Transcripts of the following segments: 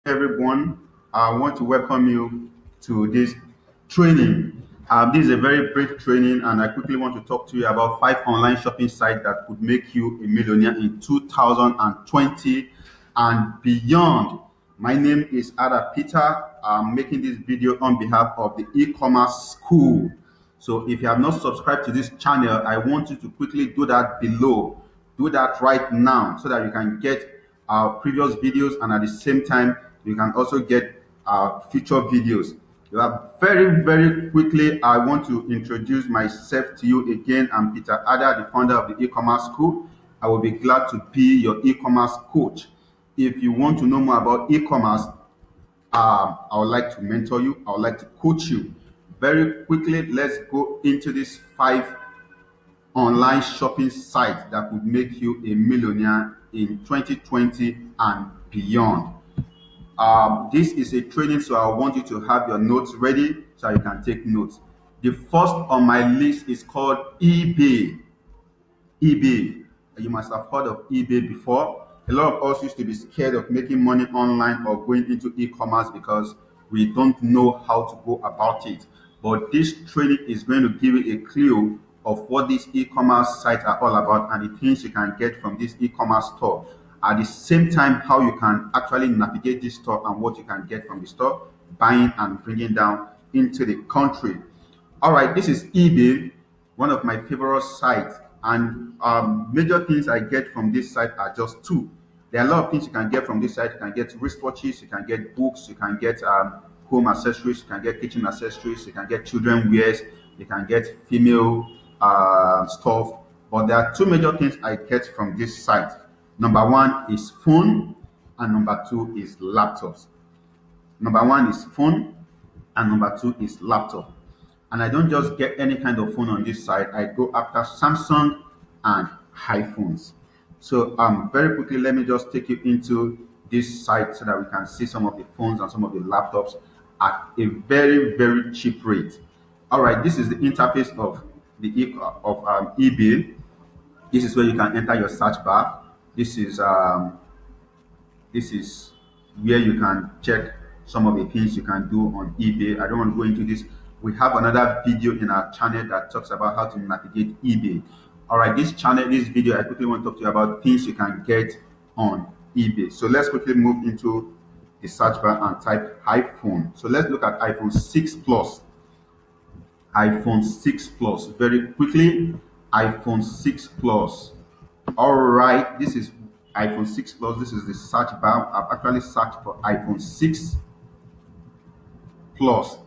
everyone. I want to welcome you to this training. This is a very brief training, and I quickly want to talk to you about 5 online shopping sites that could make you a millionaire in 2020 and beyond. My name is Ada Peter. I'm making this video on behalf of the e-commerce school. So if you have not subscribed to this channel, I want you to quickly do that below. Do that right now so that you can get our previous videos, and at the same time you can also get our future videos. Very quickly, I want to introduce myself to you again. I'm Peter Ada, the founder of the e-commerce school. I will be glad to be your e-commerce coach. If you want to know more about e-commerce, I would like to mentor you. I would like to coach you. Very quickly, let's go into these 5 online shopping sites that could make you a millionaire in 2020 and beyond. This is a training, so I want you to have your notes ready so you can take notes. The first on my list is called eBay. eBay. You must have heard of eBay before. A lot of us used to be scared of making money online or going into e-commerce because we don't know how to go about it. But this training is going to give you a clue of what these e-commerce sites are all about and the things you can get from this e-commerce store. At the same time, how you can actually navigate this store and what you can get from the store, buying and bringing down into the country. All right, this is eBay, one of my favorite sites. And major things I get from this site are just two. There are a lot of things you can get from this site. You can get wristwatches, you can get books, you can get home accessories, you can get kitchen accessories, you can get children wears, you can get female stuff. But there are two major things I get from this site. Number one is phone, and number two is laptops. Number one is phone, and number two is laptop. And I don't just get any kind of phone on this side. I go after Samsung and iPhones. So very quickly, let me just take you into this site so that we can see some of the phones and some of the laptops at a very cheap rate. All right, this is the interface of eBay. This is where you can enter your search bar. This is where you can check some of the things you can do on eBay. I don't want to go into this. We have another video in our channel that talks about how to navigate eBay. All right, this video, I quickly want to talk to you about things you can get on eBay. So let's quickly move into the search bar and type iPhone. So let's look at iPhone 6 Plus. iPhone 6 Plus. Very quickly, iPhone 6 Plus. All right, this is iPhone 6 Plus. This is the search bar. I've actually searched for iPhone 6 Plus.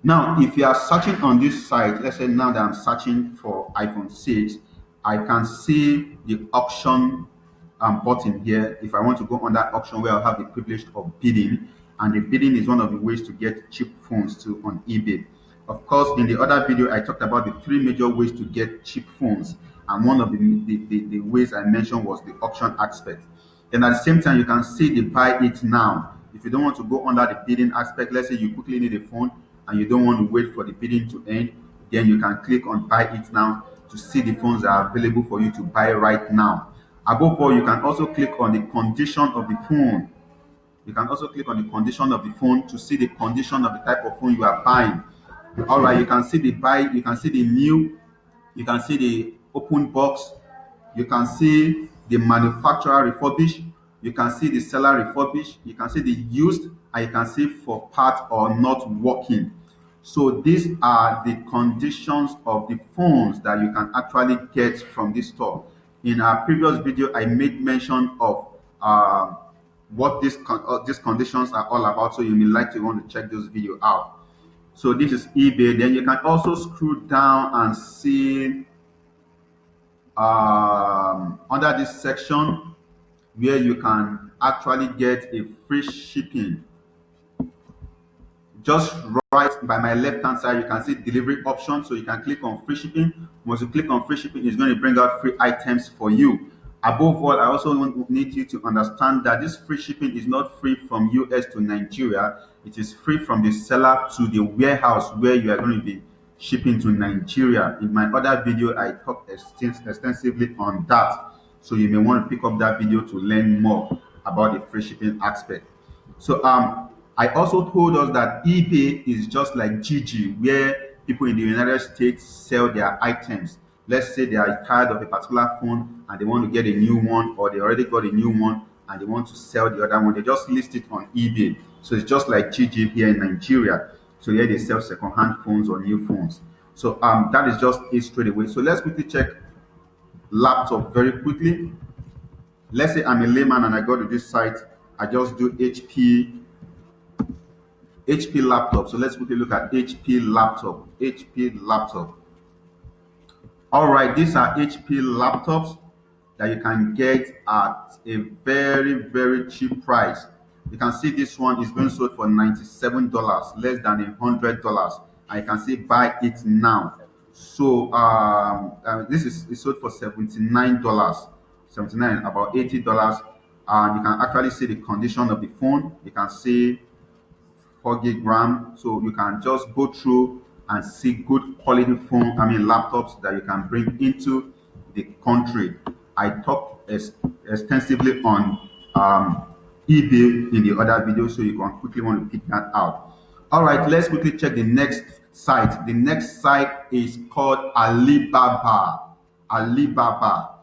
Now, if you are searching on this site, let's say now that I'm searching for iPhone 6, I can see the auction button here. If I want to go on that auction where I'll have the privilege of bidding, and the bidding is one of the ways to get cheap phones too on eBay. Of course, in the other video, I talked about the 3 major ways to get cheap phones, and one of the ways I mentioned was the auction aspect. And at the same time, you can see the buy it now. If you don't want to go under the bidding aspect, let's say you quickly need a phone and you don't want to wait for the bidding to end, then you can click on buy it now to see the phones that are available for you to buy right now. Above all, you can also click on the condition of the phone. You can also click on the condition of the phone to see the condition of the type of phone you are buying. All right, you can see the buy, you can see the new, you can see the open box, you can see the manufacturer refurbished, you can see the seller refurbished, you can see the used, and you can see for part or not working. So these are the conditions of the phones that you can actually get from this store. In our previous video, I made mention of what these conditions are all about. So you may like to want to check this video out. So this is eBay. Then you can also scroll down and see under this section where you can actually get a free shipping. Just right by my left hand side, you can see delivery option. So you can click on free shipping. Once you click on free shipping, it's going to bring out free items for you. Above all, I also need you to understand that this free shipping is not free from US to Nigeria. It is free from the seller to the warehouse where you are going to be shipping to Nigeria. In my other video, I talked extensively on that. So you may want to pick up that video to learn more. about the free shipping aspect. So I also told us that eBay is just like Gigi, where people in the United States sell their items. Let's say they are tired of a particular phone and they want to get a new one, or they already got a new one and they want to sell the other one. They just list it on eBay. So it's just like Gigi here in Nigeria. So here they sell second-hand phones or new phones. So that is just it straight away. So let's quickly check laptop very quickly. Let's say I'm a layman and I go to this site. I just do HP laptop. So let's quickly look at HP laptop. HP laptop. All right, these are HP laptops that you can get at a very, very cheap price. You can see this one is being sold for $97, less than $100. And you can see buy it now. So this is sold for $79, 79, about $80. And you can actually see the condition of the phone. You can see 4 gig RAM. So you can just go through and see good quality laptops that you can bring into the country. I talked extensively on eBay in the other video, so you can quickly want to pick that out. All right, let's quickly check the next site. The next site is called Alibaba. Alibaba.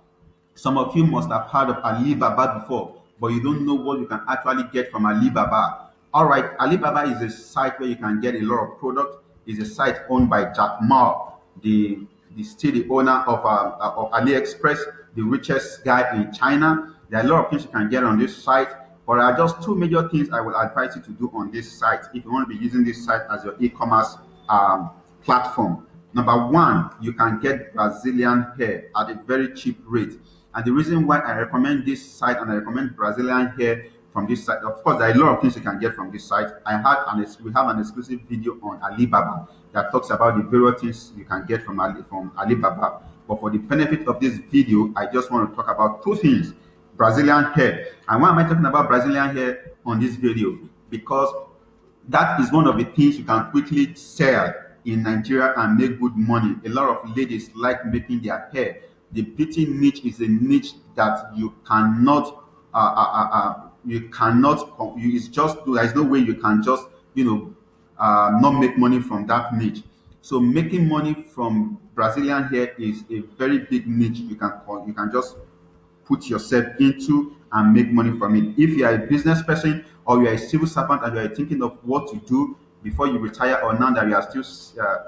Some of you must have heard of Alibaba before, but you don't know what you can actually get from Alibaba. All right, Alibaba is a site where you can get a lot of product. It's a site owned by Jack Ma, still the owner of AliExpress, the richest guy in China. There are a lot of things you can get on this site, but there are just two major things I will advise you to do on this site if you want to be using this site as your e-commerce platform. Number one, you can get Brazilian hair at a very cheap rate. And the reason why I recommend this site and I recommend Brazilian hair from this site, of course, there are a lot of things you can get from this site. We have an exclusive video on Alibaba that talks about the various things you can get from Alibaba. But for the benefit of this video, I just want to talk about two things: Brazilian hair. And why am I talking about Brazilian hair on this video? Because that is one of the things you can quickly sell in Nigeria and make good money. A lot of ladies like making their hair. The beauty niche is a niche that it's just, there's no way you can just, not make money from that niche. So making money from Brazilian hair is a very big niche you can just put yourself into and make money from it. If you are a business person or you are a civil servant and you are thinking of what to do before you retire, or now that you are still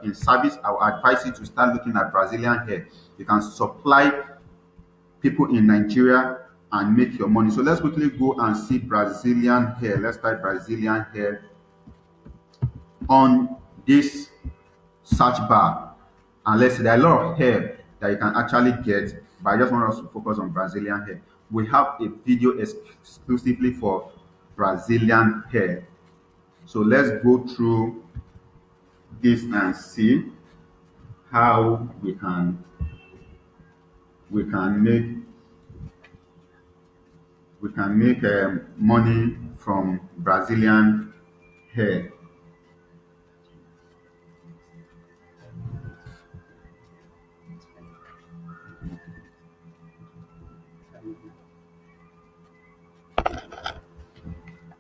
in service, I will advise you to start looking at Brazilian hair. You can supply people in Nigeria and make your money. So let's quickly go and see Brazilian hair. Let's type Brazilian hair on this search bar, and let's see, there are a lot of hair that you can actually get, but I just want us to focus on Brazilian hair. We have a video exclusively for Brazilian hair. So let's go through this and see how we can make money from Brazilian hair.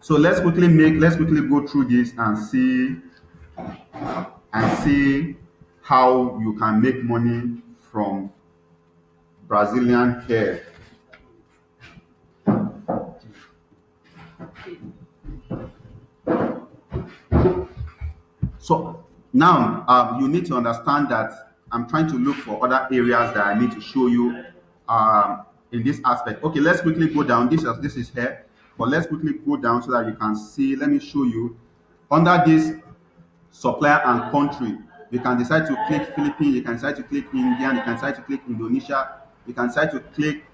So let's quickly go through this and see how you can make money from Brazilian hair. So now you need to understand that I'm trying to look for other areas that I need to show you in this aspect. Okay, let's quickly go down. This is hair, but let's quickly go down so that you can see. Let me show you under this supplier and country. You can decide to click Philippines, you can decide to click India, you can decide to click Indonesia, you can decide to click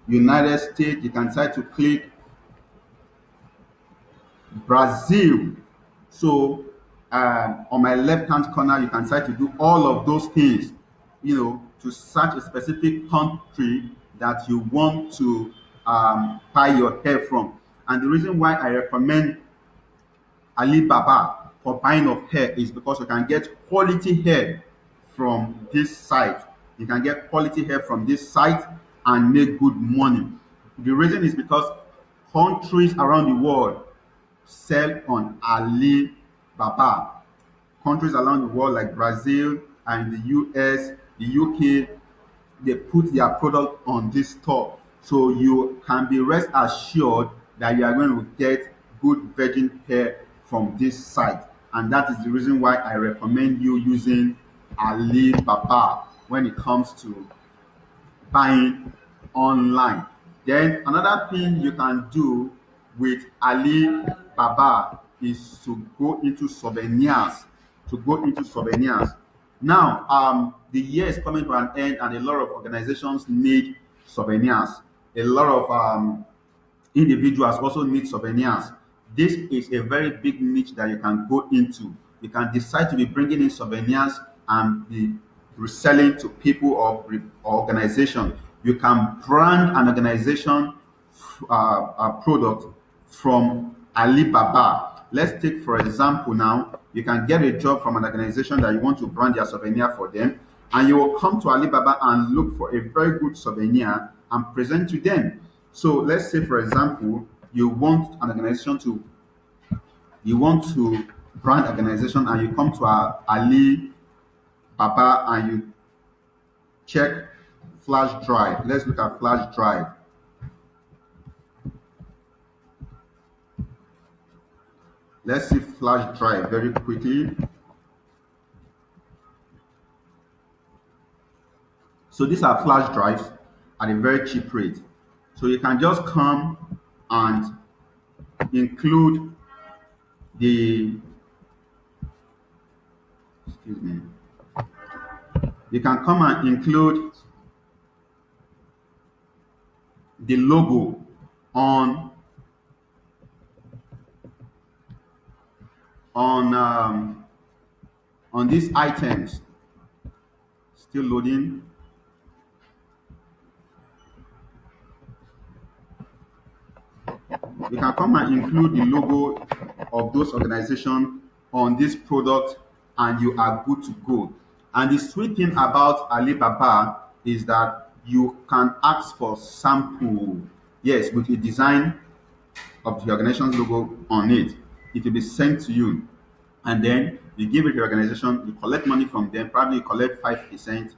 United States, you can decide to click Brazil. So on my left hand corner, you can decide to do all of those things, to search a specific country that you want to buy your hair from. And the reason why I recommend Alibaba for buying of hair is because you can get quality hair from this site. You can get quality hair from this site and make good money. The reason is because Countries around the world sell on Alibaba. Countries around the world like Brazil and the US, the UK, they put their product on this store. So you can be rest assured that you are going to get good virgin hair from this site. And that is the reason why I recommend you using Alibaba when it comes to buying online. Then another thing you can do with Alibaba is to go into souvenirs. To go into souvenirs. Now, the year is coming to an end, and a lot of organizations need souvenirs. A lot of individuals also need souvenirs. This is a very big niche that you can go into. You can decide to be bringing in souvenirs and be reselling to people or organization. You can brand an organization product from Alibaba. Let's take for example now, you can get a job from an organization that you want to brand your souvenir for them, and you will come to Alibaba and look for a very good souvenir and present to them. So let's say for example, you want to brand organization and you come to Alibaba and you check flash drive. Let's look at flash drive. Let's see flash drive very quickly. So these are flash drives at a very cheap rate. So you can just come and include the, excuse me, you can come and include the logo on on um, on these items. Still loading. You can come and include the logo of those organizations on this product and you are good to go. And the sweet thing about Alibaba is that you can ask for sample, yes, with a design of the organization's logo on it. It will be sent to you, and then you give it to the organization. You collect money from them. Probably you collect 5%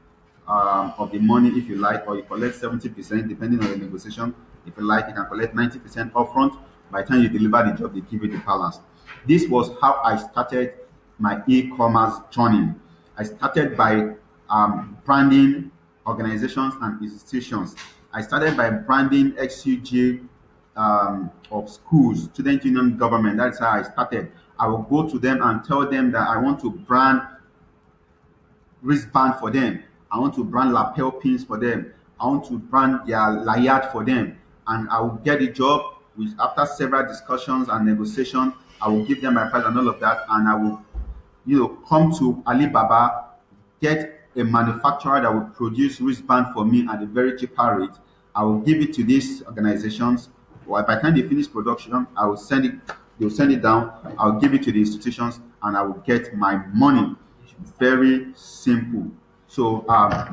of the money if you like, or you collect 70% depending on the negotiation. If you like, you can collect 90% upfront. By the time you deliver the job, they give you the balance. This was how I started my e-commerce journey. I started by branding organizations and institutions. I started by branding XUG of schools, student union government. That's how I started. I will go to them and tell them that I want to brand wristband for them. I want to brand lapel pins for them. I want to brand their layard for them. And I will get a job with after several discussions and negotiation. I will give them my price and all of that, and I will, come to Alibaba, get a manufacturer that will produce wristband for me at a very cheaper rate. I will give it to these organizations. Well, by the time they finish production, I will send it. They'll send it down. I'll give it to the institutions, and I will get my money. Very simple. So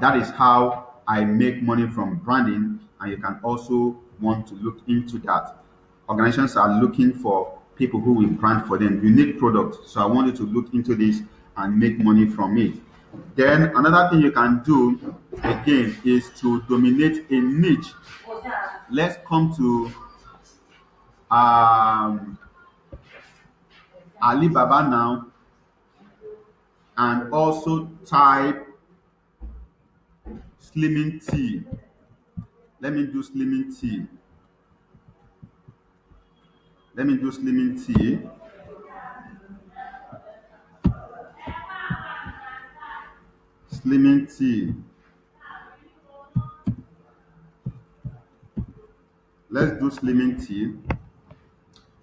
that is how I make money from branding, and you can also want to look into that. Organizations are looking for people who will brand for them unique products. So I want you to look into this and make money from it. Then another thing you can do again is to dominate a niche. Let's come to um, Alibaba now and also type slimming tea. Let me do slimming tea. Let me do slimming tea. Slimming tea. Let's do slimming tea.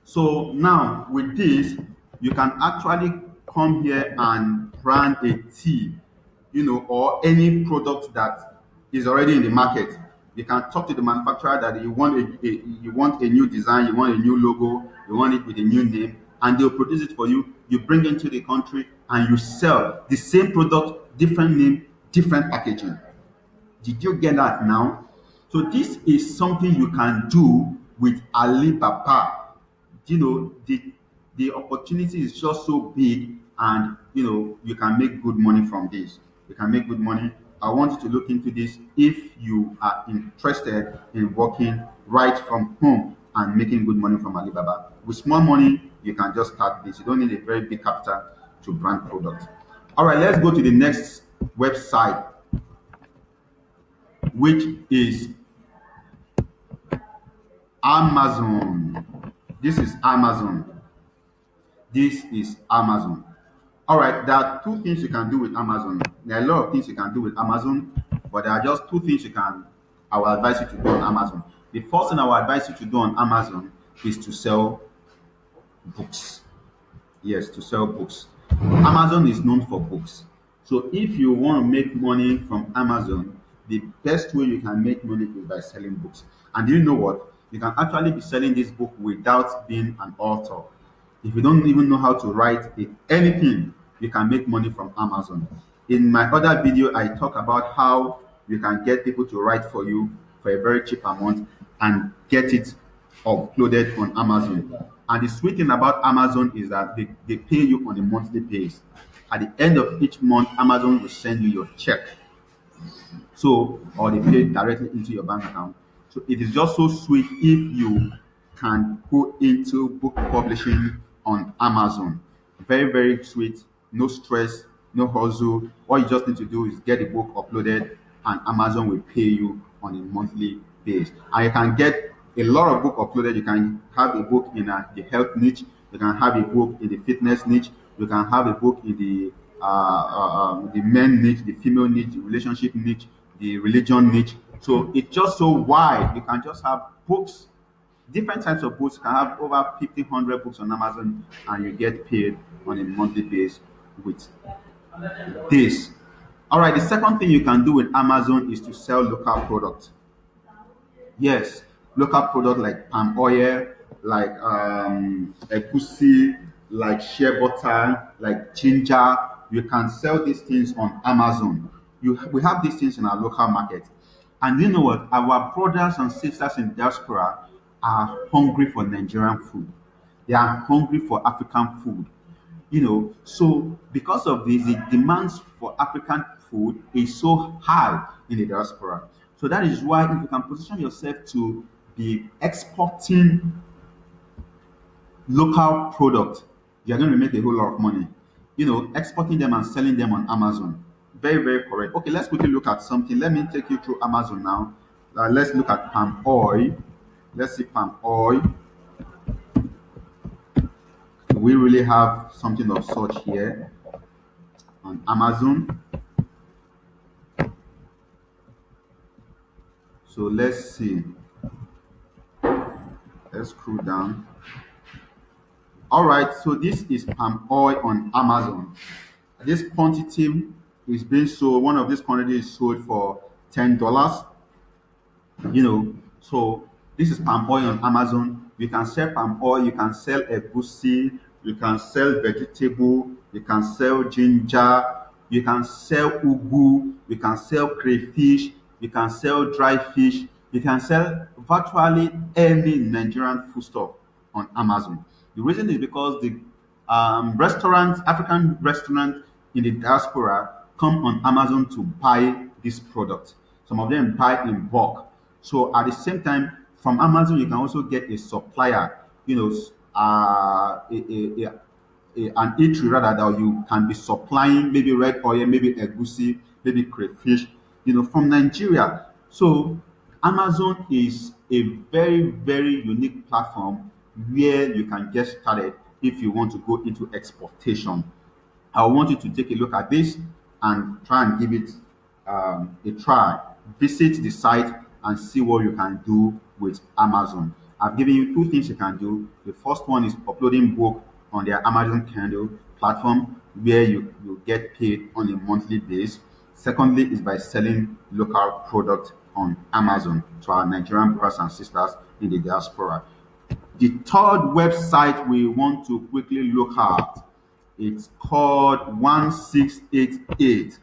So now with this, you can actually come here and brand a tea, or any product that is already in the market. You can talk to the manufacturer that you want a new design, you want a new logo, you want it with a new name, and they'll produce it for you. You bring it into the country and you sell the same product, different name, different packaging. Did you get that now? So this is something you can do with Alibaba, the opportunity is just so big, and you can make good money from this. You can make good money. I want you to look into this if you are interested in working right from home and making good money from Alibaba. With small money, you can just start this. You don't need a very big capital to brand products. All right, let's go to the next website, which is Amazon. This is Amazon. This is Amazon. All right, there are two things you can do with Amazon. There are a lot of things you can do with Amazon, but there are just two things I will advise you to do on Amazon. The first thing I will advise you to do on Amazon is to sell books. Yes, to sell books. Amazon is known for books. So if you want to make money from Amazon, the best way you can make money is by selling books. And you know what? You can actually be selling this book without being an author. If you don't even know how to write anything, you can make money from Amazon. In my other video, I talk about how you can get people to write for you for a very cheap amount and get it uploaded on Amazon. And the sweet thing about Amazon is that they pay you on a monthly basis. At the end of each month, Amazon will send you your check. So, or they pay directly into your bank account. So it is just so sweet if you can go into book publishing on Amazon. Very, very sweet. No stress, no hustle. All you just need to do is get the book uploaded, and Amazon will pay you on a monthly basis. And you can get a lot of book uploaded. You can have a book in the health niche. You can have a book in the fitness niche. You can have a book in the men niche, the female niche, the relationship niche, the religion niche. So it's just so wide. You can just have books, different types of books. You can have over 1,500 books on Amazon, and you get paid on a monthly basis with this. All right, the second thing you can do with Amazon is to sell local products. Yes, local product like palm oil, like egusi, like shea butter, like ginger. You can sell these things on Amazon. We have these things in our local market. And you know what? Our brothers and sisters in diaspora are hungry for Nigerian food. They are hungry for African food. So because of this, the demands for African food is so high in the diaspora. So that is why if you can position yourself to be exporting local product, you're going to make a whole lot of money. Exporting them and selling them on Amazon. Very, very correct. Okay, let's quickly look at something. Let me take you through Amazon now. Let's look at palm oil. Let's see palm oil. We really have something of such here on Amazon. So let's see. Let's scroll down. All right, so this is palm oil on Amazon. This quantity is being sold. One of these quantities is sold for $10. So this is palm oil on Amazon. You can sell palm oil, you can sell egusi, you can sell vegetable, you can sell ginger, you can sell ugu, you can sell crayfish, you can sell dry fish, you can sell virtually any Nigerian foodstuff on Amazon. The reason is because the African restaurants in the diaspora come on Amazon to buy this product. Some of them buy in bulk. So at the same time, from Amazon, you can also get a supplier, an eatery rather, that you can be supplying maybe red oil, maybe egusi, maybe crayfish, from Nigeria. So Amazon is a very, very unique platform where you can get started if you want to go into exportation. I want you to take a look at this and try and give it a try. Visit the site and see what you can do with Amazon. I've given you two things you can do. The first one is uploading book on their Amazon Kindle platform where you get paid on a monthly basis. Secondly is by selling local products on Amazon to our Nigerian brothers and sisters in the diaspora. The third website we want to quickly look at, it's called 1688.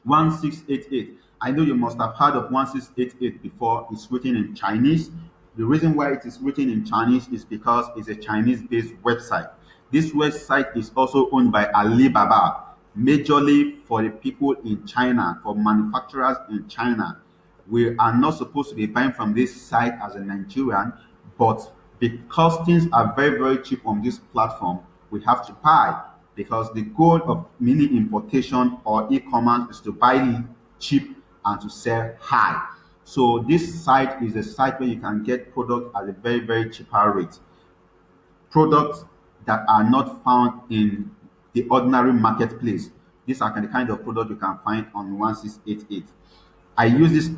1688. I know you must have heard of 1688 before. It's written in Chinese. The reason why it is written in Chinese is because it's a Chinese-based website. This website is also owned by Alibaba, majorly for the people in China, for manufacturers in China. We are not supposed to be buying from this site as a Nigerian, but because things are very, very cheap on this platform, we have to buy, because the goal of mini importation or e-commerce is to buy cheap and to sell high. So this site is a site where you can get product at a very, very cheaper rate. Products that are not found in the ordinary marketplace. These are the kind of product you can find on 1688. I use this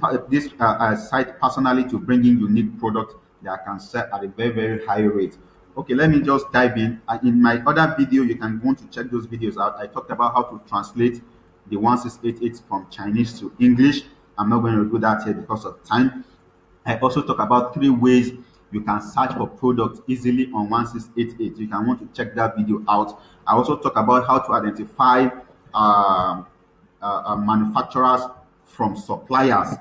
site personally to bring in unique products that I can sell at a very, very high rate. Okay, let me just dive in. In my other video, you can want to check those videos out. I talked about how to translate the 1688 from Chinese to English. I'm not going to do that here because of time. I also talk about 3 ways you can search for products easily on 1688. You can want to check that video out. I also talk about how to identify manufacturers from suppliers.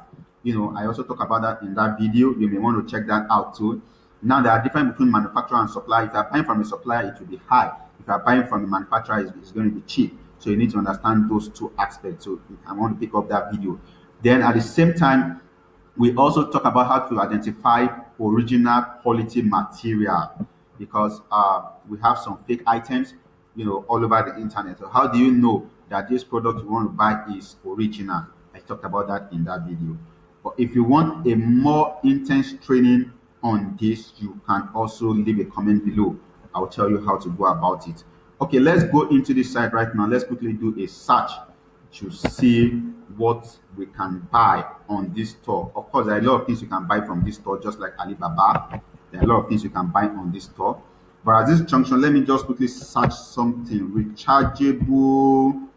I also talk about that in that video. You may want to check that out too. Now, there are difference between manufacturer and supplier. If you are buying from a supplier, it will be high. If you are buying from a manufacturer, it's going to be cheap. So you need to understand those two aspects. So I want to pick up that video. Then at the same time, we also talk about how to identify original quality material, because we have some fake items, all over the internet. So how do you know that this product you want to buy is original? I talked about that in that video. But if you want a more intense training on this, you can also leave a comment below. I'll tell you how to go about it. Okay, let's go into this site right now. Let's quickly do a search to see what we can buy on this store. Of course, there are a lot of things you can buy from this store, just like Alibaba. There are a lot of things you can buy on this store. But at this junction, let me just quickly search something. Rechargeable.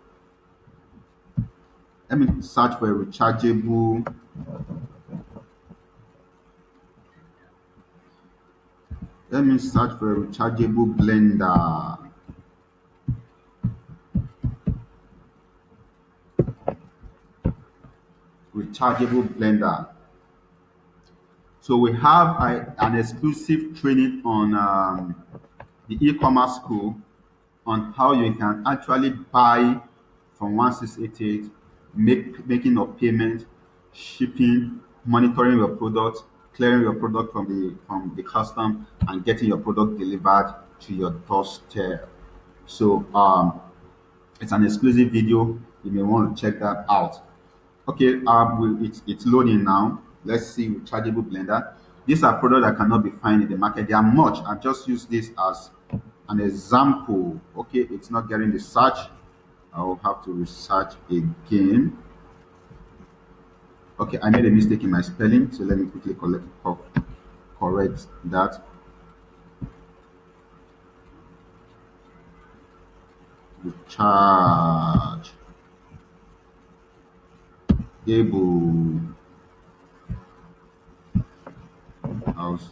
Let me search for a rechargeable. Let me search for a rechargeable blender. Rechargeable blender. So we have an exclusive training on the e-commerce school on how you can actually buy from 1688, making of payment, shipping, monitoring your product, clearing your product from the custom, and getting your product delivered to your doorstep. So it's an exclusive video. You may want to check that out. Okay, it's loading now. Let's see rechargeable blender. These are products that cannot be found in the market. They are much. I've just used this as an example. Okay, it's not getting the search. I will have to research again. Okay, I made a mistake in my spelling, so let me quickly correct that. Recharge able house.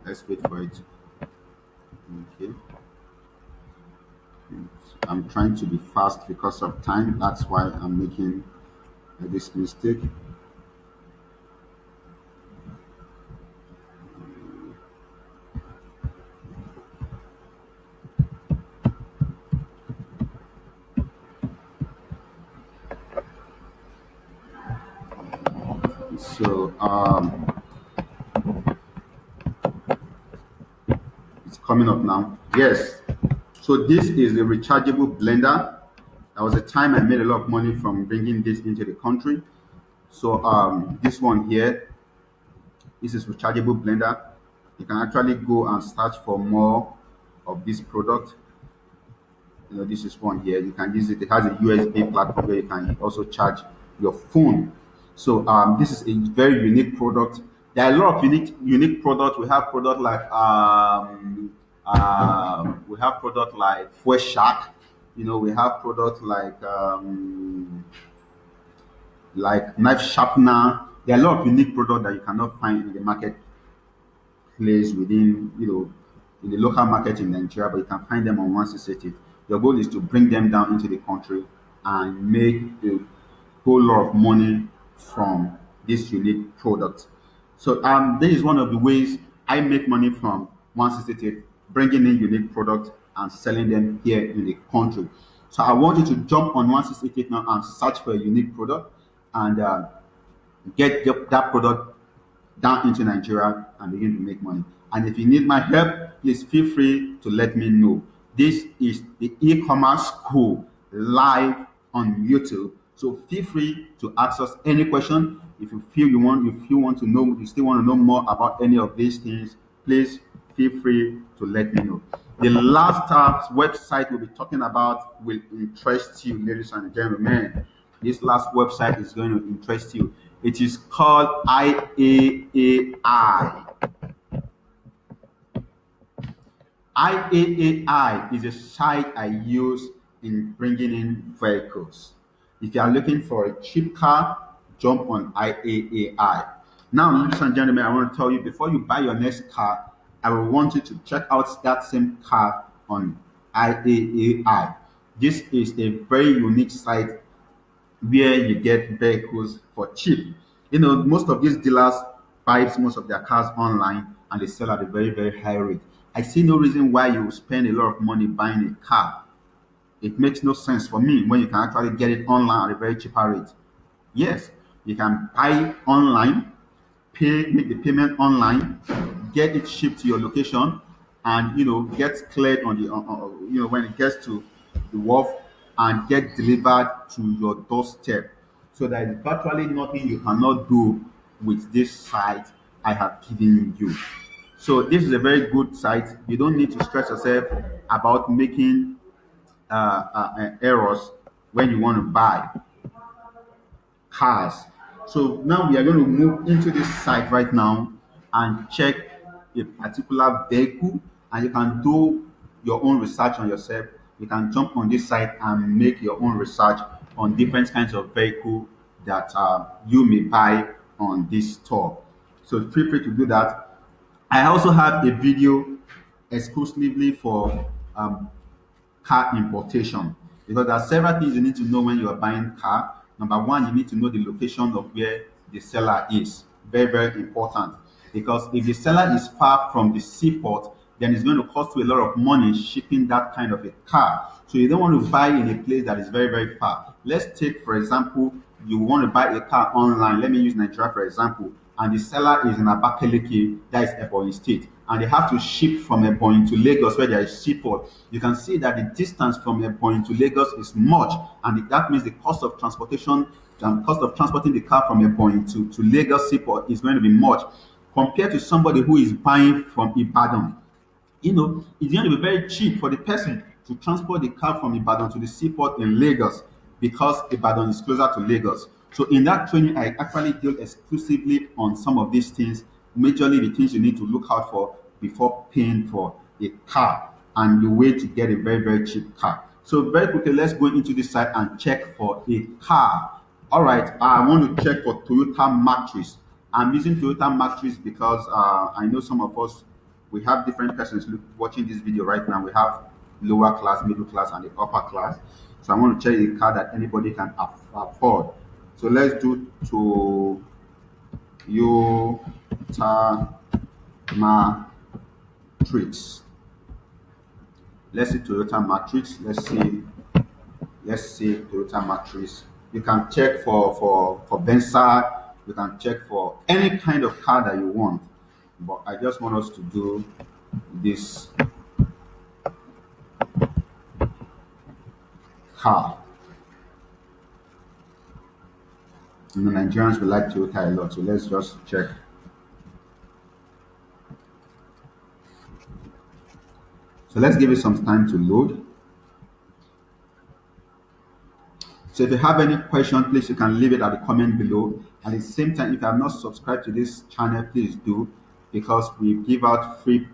Let's wait for it. Okay. I'm trying to be fast because of time. That's why I'm making this mistake. So it's coming up now. Yes. So this is a rechargeable blender. There was a time I made a lot of money from bringing this into the country. So this one here, this is rechargeable blender. You can actually go and search for more of this product. This is one here. You can use it. It has a USB platform where you can also charge your phone. So this is a very unique product. There are a lot of unique products. We have product like Fuel Shark. We have product like knife sharpener. There are a lot of unique products that you cannot find in the marketplace within in the local market in Nigeria, but you can find them on 1688. Your goal is to bring them down into the country and make a whole lot of money from this unique product. So this is one of the ways I make money from 168, bringing in unique products and selling them here in the country. So I want you to jump on 168 now and search for a unique product and get that product down into Nigeria and begin to make money. And if you need my help, please feel free to let me know. This is the e-commerce school live on YouTube. So feel free to ask us any question. If you want to know, if you still want to know more about any of these things, please feel free to let me know. The last website we'll be talking about will interest you, ladies and gentlemen. This last website is going to interest you. It is called IAAI. IAAI is a site I use in bringing in vehicles. If you are looking for a cheap car, jump on IAAI. Now, ladies and gentlemen, I want to tell you, before you buy your next car, I will want you to check out that same car on IAAI. This is a very unique site where you get vehicles for cheap. Most of these dealers buy most of their cars online and they sell at a very, very high rate. I see no reason why you spend a lot of money buying a car. It makes no sense for me when you can actually get it online at a very cheaper rate. Yes, you can buy it online, make the payment online, get it shipped to your location, and get cleared on the when it gets to the wharf and get delivered to your doorstep. So there is virtually nothing you cannot do with this site I have given you. So this is a very good site. You don't need to stress yourself about making errors when you want to buy cars. So now we are going to move into this site right now and check a particular vehicle, and you can do your own research on yourself. You can jump on this site and make your own research on different kinds of vehicle that you may buy on this store. So feel free to do that. I also have a video exclusively for car importation, because there are several things you need to know when you are buying car. Number one, you need to know the location of where the seller is. Very, very important, because if the seller is far from the seaport, then it's going to cost you a lot of money shipping that kind of a car. So you don't want to buy in a place that is very, very far. Let's take, for example, you want to buy a car online. Let me use Nigeria for example, and the seller is in Abakaliki, that is Ebonyi State, and they have to ship from Ebonyi to Lagos where there is seaport. You can see that the distance from Ebonyi to Lagos is much, and that means the cost of transportation and cost of transporting the car from Ebonyi to Lagos seaport is going to be much compared to somebody who is buying from Ibadan. It's going to be very cheap for the person to transport the car from Ibadan to the seaport in Lagos, because Ibadan is closer to Lagos. So in that training, I actually deal exclusively on some of these things, majorly the things you need to look out for before paying for a car and the way to get a very, very cheap car. So very quickly, let's go into this site and check for a car. All right, I want to check for Toyota Matrix. I'm using Toyota Matrix because I know some of us, we have different persons watching this video right now. We have lower class, middle class, and the upper class. So I want to check a car that anybody can afford. So let's do Toyota Matrix. Let's see Toyota Matrix. Let's see Toyota Matrix. You can check for Benza. You can check for any kind of car that you want. But I just want us to do this car. Nigerians will like Toyota a lot, so let's just check. So let's give it some time to load. So if you have any question, please you can leave it at the comment below. At the same time, if you have not subscribed to this channel, please do, because we give out free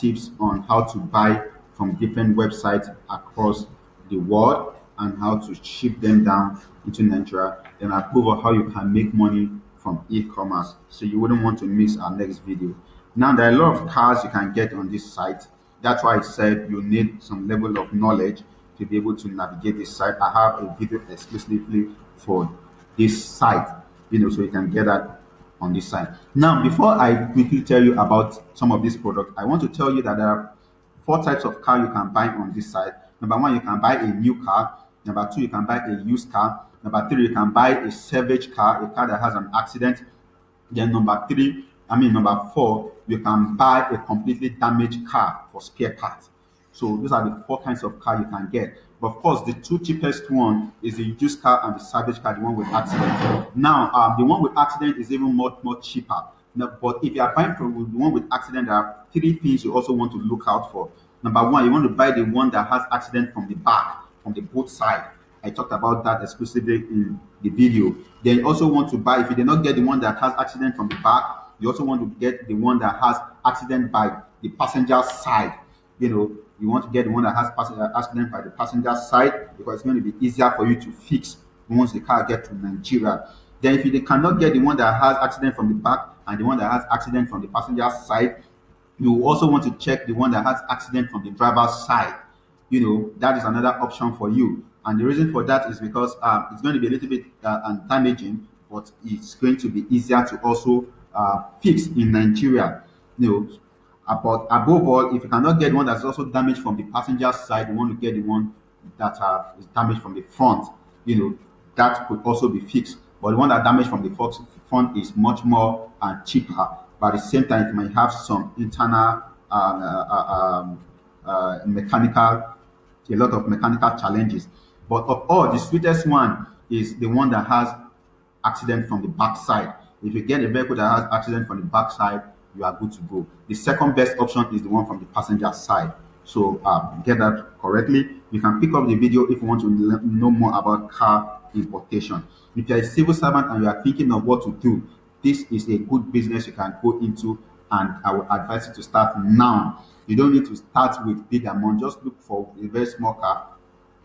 tips on how to buy from different websites across the world and how to ship them down into Nigeria. Then I prove how you can make money from e-commerce. So you wouldn't want to miss our next video. Now there are a lot of cars you can get on this site. That's why I said you need some level of knowledge to be able to navigate this site. I have a video exclusively for this site, so you can get that on this site. Now, before I quickly tell you about some of these products, I want to tell you that there are four types of car you can buy on this site. Number one, you can buy a new car. Number two, you can buy a used car. Number three, you can buy a salvage car, a car that has an accident. Then number four, you can buy a completely damaged car for spare parts. So those are the four kinds of car you can get. But of course, the two cheapest one is the used car and the salvage car, the one with accident. Now, the one with accident is even more cheaper. Now, but if you are buying from the one with accident, there are three things you also want to look out for. Number one, you want to buy the one that has accident from the back, from the both side. I talked about that exclusively in the video. Then you also want to buy, if you did not get the one that has accident from the back, you also want to get the one that has accident by the passenger side. You want to get the one that has accident by the passenger side because it's going to be easier for you to fix once the car gets to Nigeria. Then if you cannot get the one that has accident from the back and the one that has accident from the passenger side, you also want to check the one that has accident from the driver's side. That is another option for you. And the reason for that is because it's going to be a little bit damaging, but it's going to be easier to also fix in Nigeria. But above all, if you cannot get one that's also damaged from the passenger side, you want to get the one that is damaged from the front. That could also be fixed. But the one that damaged from the front is much more cheaper. But at the same time, it might have some internal mechanical, a lot of mechanical challenges. But of all, the sweetest one is the one that has accident from the backside. If you get a vehicle that has accident from the backside, you are good to go. The second best option is the one from the passenger side. So get that correctly. You can pick up the video if you want to know more about car importation. If you're a civil servant and you are thinking of what to do, this is a good business you can go into, and I would advise you to start now. You don't need to start with big amount. Just look for a very small car.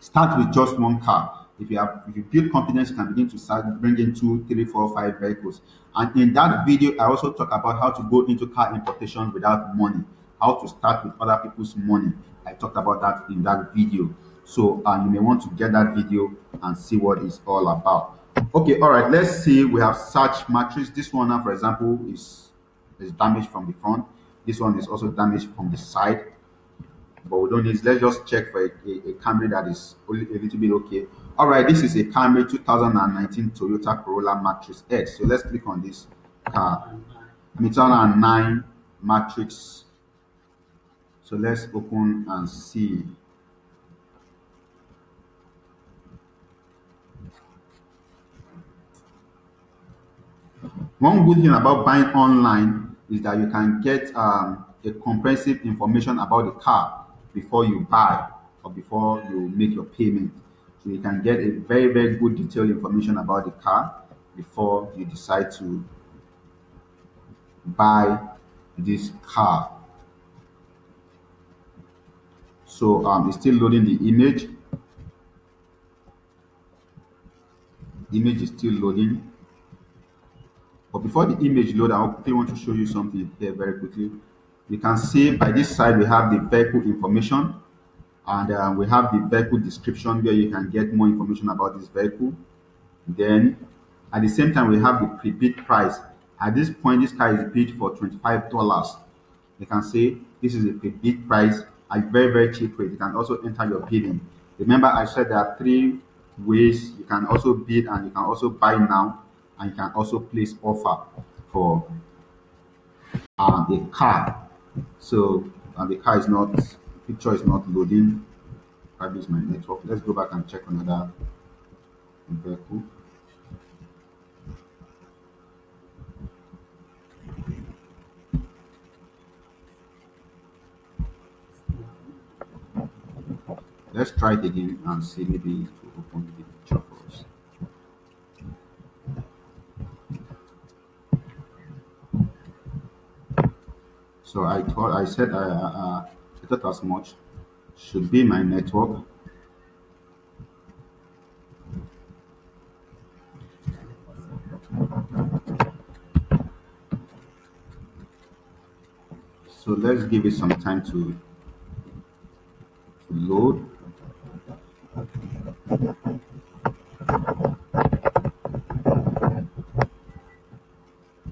Start with just one car. If you build confidence, you can begin to start bringing 2, 3, 4, 5 vehicles. And in that video, I also talk about how to go into car importation without money, how to start with other people's money. I talked about that in that video. So you may want to get that video and see what it's all about. Okay, all right. Let's see. We have search matrix. This one now, for example, is damaged from the front. This one is also damaged from the side. But we don't need. Let's just check for a Camry that is only a little bit okay. All right, this is a Camry 2019 Toyota Corolla Matrix X. So let's click on this car. 2009 Matrix. So let's open and see. One good thing about buying online is that you can get a comprehensive information about the car before you buy or before you make your payment. So you can get a very, very good detailed information about the car before you decide to buy this car. So it's still loading the image. The image is still loading. But before the image load, I quickly want to show you something here very quickly. You can see by this side we have the vehicle information, and we have the vehicle description where you can get more information about this vehicle. Then at the same time we have the pre-bid price. At this point, this car is bid for $25. You can see this is a pre-bid price at very, very cheap rate. You can also enter your bidding. Remember, I said there are three ways you can also bid, and you can also buy now, and you can also place offer for a car. So the car is not, picture is not loading. Probably is my network. Let's go back and check another vehicle. Let's try it again and see, maybe it will open the picture for us. So I thought as much. Should be my network. So let's give it some time to